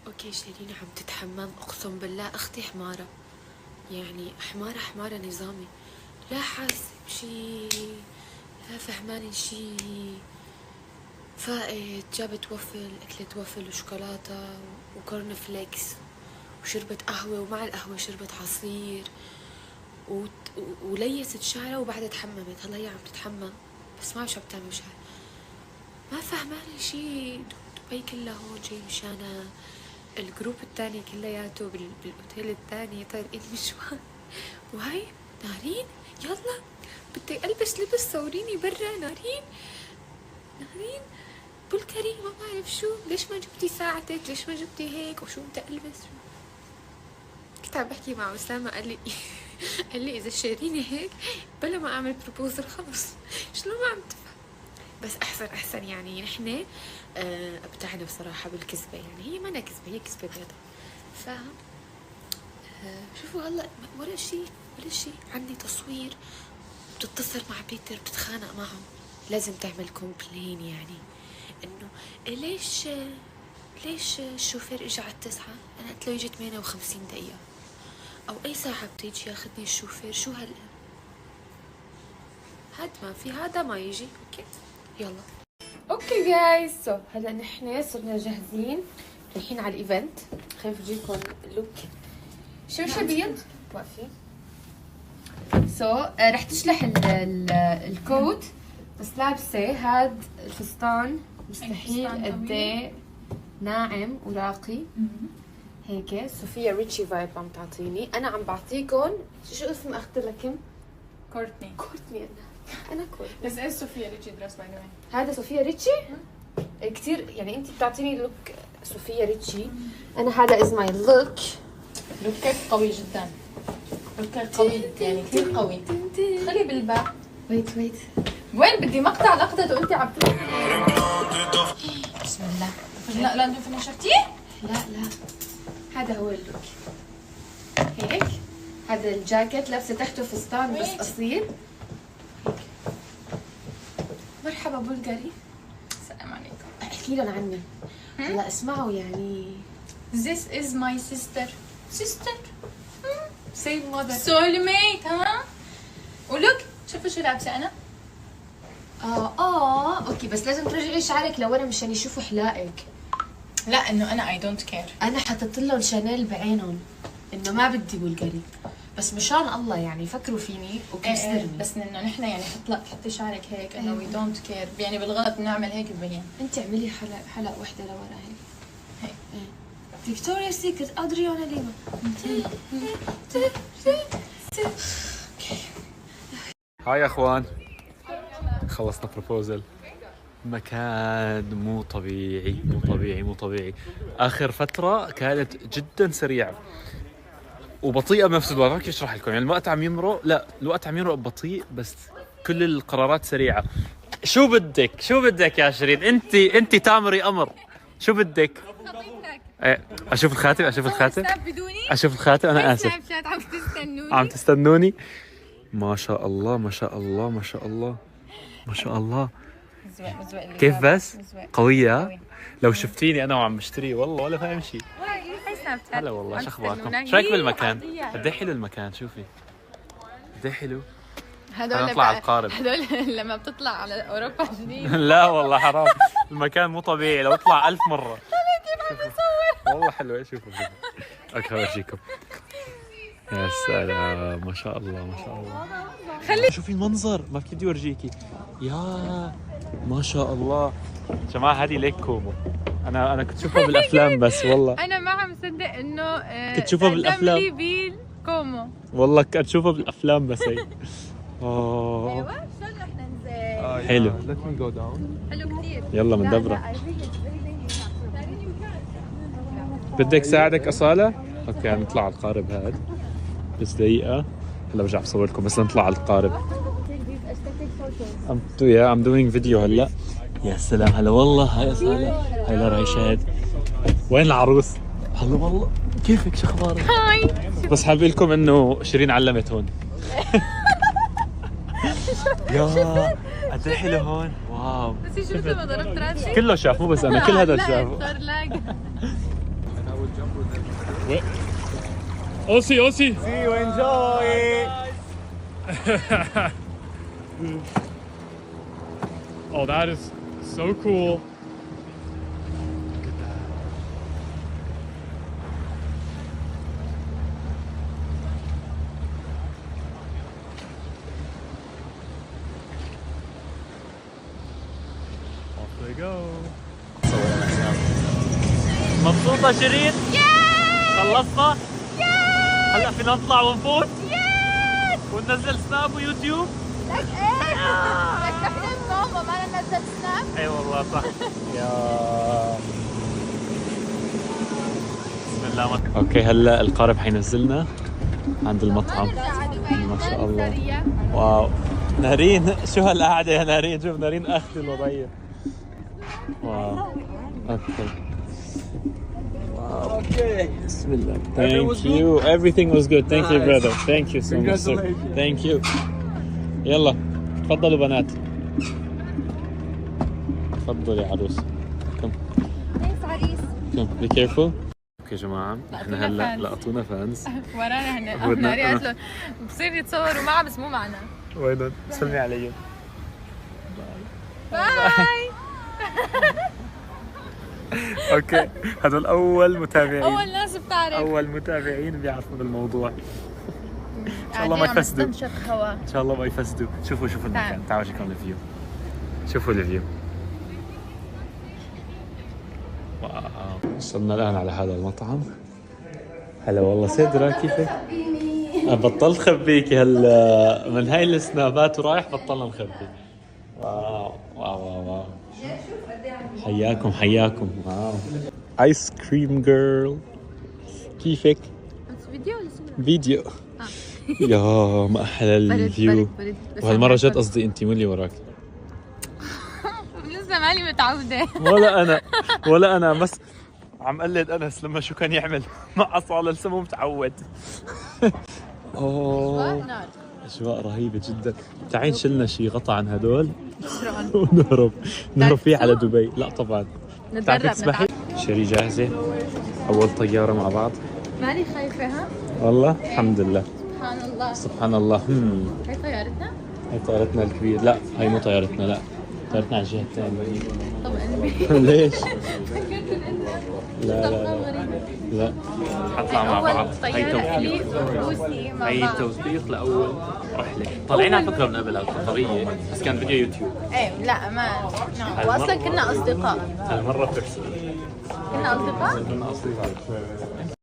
اوكي شيرين عم تتحمم، اقسم بالله اختي حمارة، يعني حمارة نظامي، لا حاسة بشي، لا فهماني شي. فاقت جابت وفل، اكلت وفل وشوكولاتة وكورن فليكس وشربت قهوة، ومع القهوة شربت عصير وليست شعرها وبعدها تحممت. هلا هي عم تتحمم بس ما شو بتعمل شعر، ما فهماني شي. دبي كلها هون جاي مشانا، الجروب الثاني كلياته بالاوتيل الثاني طارقين مشوار، وهي نارين يلا بدي البس لبس صوريني برا. نارين بولكري ما بعرف شو، ليش ما جبتي ساعتك، ليش ما جبتي هيك، وشو بدي البس. كنت عم بحكي مع اسامه قال لي اذا شيريني هيك بلا ما اعمل بروبوزل خلص. شلون ما عم تفهم، بس احسن يعني نحن ابدعنا بصراحه بالكذبه، يعني هي ما كذبه، هي كذبه بيضاء. ف شوفوا هلا ولا شيء عندي تصوير، بتتصل مع بيتر بتتخانق معه، لازم تعمل كومبلين يعني انه ليش الشوفير اجى على 9، انا قلت له يجي 58 دقيقه، او اي ساعه بتيجي ياخذني الشوفير، شو هلا هاد ما في، هذا ما يجي. اوكي يلا اوكي جايز، سو هلا نحن صرنا جاهزين رايحين على الايفنت. خلينا نفرجيكم اللوك. شو بيض واقفين. رح تشلح الكوت، بس لابسه هاد الفستان مستحيل قد ايه ناعم وراقي هيك. صوفيا ريتشي فايب عم تعطيني، انا عم بعطيكم شو اسم اخت لكم؟ كورتني. انا كورتني. بس ايش صوفيا ريتشي درس باي ذا واي؟ هذا صوفيا ريتشي كثير، يعني انت بتعطيني لوك صوفيا ريتشي، انا هذا از ماي لوك. لوكك قوي جدا، لوكك قوي يعني كثير قوي. خلي بالباع. ويت وين بدي مقطع لقطته وانت عم بسم الله. لا انتم فينا شفتيه؟ لا هذا هو اللوك هيك. هذا الجاكيت لابسه تحته فستان بس قصير. مرحبا بلغاري. السلام عليكم. احكي لهم عني. هلا اسمعوا يعني This is my sister. Same mother. Soulmate ها؟ ولك شوفوا شو لابسه انا؟ اوكي، بس لازم ترجعي شعرك لورا مشان يشوفوا حلائك. لا انه انا I don't care. انا حطيت لهم شانيل بعينهم انه ما بدي بلغاري، بس مشان الله يعني فكروا فيني وكسرني. بس انه نحن يعني حطي شعرك هيك انه we don't care، يعني بالغلط بنعمل هيك ببين. انت اعملي حلقه وحده لورا هيك. فيكتوريا سيكرت، ادريانا ليما. هاي يا اخوان، خلصنا بروبوزل. مكان مو طبيعي. اخر فترة كانت جدا سريعة وبطيئة بنفس الوقت. ما كيف اشرح لكم، يعني الوقت عم يمرق بطيء، بس كل القرارات سريعة. شو بدك يا شيرين؟ انت تامري امر، شو بدك؟ اشوف الخاتم انا اسف. عم تستنوني. ما شاء الله كيف بس قوية. لو شفتيني انا وعم بشتري والله ولا فاهم شيء. هلا والله، شو اخباركم؟ شو رايك بالمكان؟ قد ايه حلو المكان، شوفي قد ايه حلو. هدول نطلع على القارب. هدول لما بتطلع على اوروبا جديد. لا والله حرام، المكان مو طبيعي، لو اطلع 1000 مرة. كيف عم بصور والله حلو. شوفوا اوكي اورجيكم. يا سلام، ما شاء الله خلي شوفي المنظر، ما بدي اورجيكي. يا ما شاء الله جماعة، هذه ليك كومو. انا كنت شوفها بالافلام بس والله انا ما عم صدق انه كنت شوفها بالافلام. لي بالكومو والله كنت شوفها بالافلام بس هي. ايوه شلون رح ننزل؟ حلو. حلو كثير. يلا من دبرة. بدك ساعدك أصالة؟ اوكي نطلع على القارب هاد بس دقيقة. هلا برجع بصور لكم، بس نطلع على القارب. I'm doing فيديو هلا. يا سلام، هلا والله. هاي أصالة، هاي لارا، هاي شهد. وين العروس؟ هلا والله، كيفك؟ شو اخبارك؟ هاي. بس حابب لكم انه شيرين علمت هون. يا قد ايه حلو هون، واو. بس شفت لما ضربت راسي كله شاف، مو بس انا، كل هذا شاف. صار لاق. Aussie, Aussie. See you, enjoy. Oh, that is so cool. Look at that. Off they go. مبسوطة شيرين؟ خلصنا؟ هلا فينا نطلع ونفوت؟ وننزل سناب ويوتيوب؟ لك ايه؟ لك نحن ماما ما ننزل سناب؟ اي والله صح. يا بسم الله. اوكي هلا القارب حينزلنا عند المطعم. ما شاء الله. واو نارين، شو هالقعدة يا نارين؟ شوف نارين اخذ الوضعية. واو اوكي. Okay. بسم الله. Thank you. Everything was good. Thank you brother. Thank you so much. Thank you. يلا تفضلوا بنات. تفضلي عروس. كم. كم. Be careful. اوكي يا جماعة احنا هلا لقطونا فانز. ورانا هنا ناري قالت له بصير يتصوروا معه بس مو معنا. وينهم؟ سلمي عليهم. باي. اوكي هذول اول متابعين. اول ناس بتعرف. اول متابعين بيعرفوا بالموضوع. ان شاء الله ما يفسدوا. ان شاء الله ما يفسدوا. شوفوا المكان. تعالوا شوفوا الفيو. شوفوا الفيو. واو. وصلنا الان على هذا المطعم. هلا والله سدرة كيفك؟ بطلت خبيكي هلا من هاي السنابات ورايح بطلنا نخبي. واو واو واو واو. حياكم واو. ايس كريم جيرل كيفك؟ فيديو ولا صورة؟ فيديو. يا ما احلى الفيو. وهالمرة جد قصدي انت مو اللي وراك. لسه مالي متعودة. ولا انا بس عم قلد انس لما شو كان يعمل مع اصاله لسه مو متعود. اوه اجواء رهيبة جدا. تعين شلنا شي غطى عن هدول ونهرب فيه على دبي. لا طبعا نتدرب. تسبحي. شيري جاهزة؟ أول طيارة مع بعض. مالي خايفة ها؟ والله الحمد لله. سبحان الله. سبحان الله. هي طيارتنا؟ هي طيارتنا الكبير. لا هي مو طيارتنا. لا طيارتنا على الجهة الثانية. طب قلبي. ليش؟ لا لا حطلع مع بعض. هي توثيق. روسي مع هي بعض. توثيق لأول رحلة. طالعين على فكرة من قبل قطرية بس كان فيديو يوتيوب. ايه لا ما واصلا كنا اصدقاء. هالمرة بيرسونال. كنا اصدقاء؟ كنا أصدقاء.